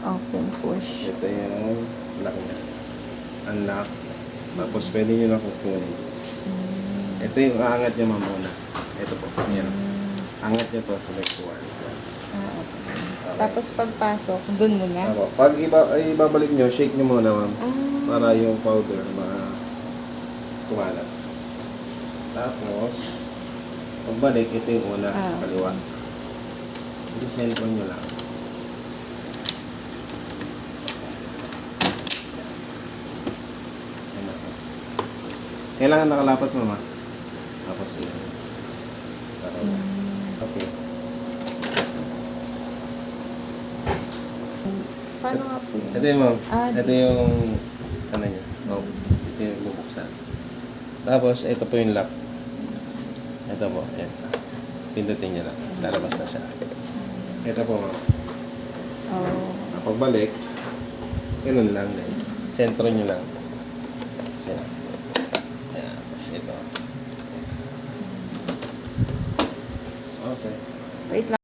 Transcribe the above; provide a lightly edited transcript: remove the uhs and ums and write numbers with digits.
Open push. Ito yung lock niya. Unlock. Tapos pwede nyo na kukunin. Ito yung aangat niya mamuna. Ito po. Yan. Angat niya to sa next one. Okay. Tapos pagpasok, dun muna. Ako. Pag ibabalik nyo, shake nyo muna, ma'am. Para yung powder kumalat. Tapos, pagbalik, ito yung una, kaliwa. I-sentro nyo lang. Kailangan nakalapat, mama. Tapos yun. Okay. Paano nga po yun? Ito yung, ma'am. Ito di- yung ano niya. Oh, ito yung bubuksan. Tapos, ito po yung lock. Ito po. Ayan. Pindutin niya lang. Lalabas na siya. Ito po, ma'am. Oh. Pagbalik, ganun lang din. Sentro nyo lang. Ayan. Ayan. Tapos ito. Okay. Wait lang.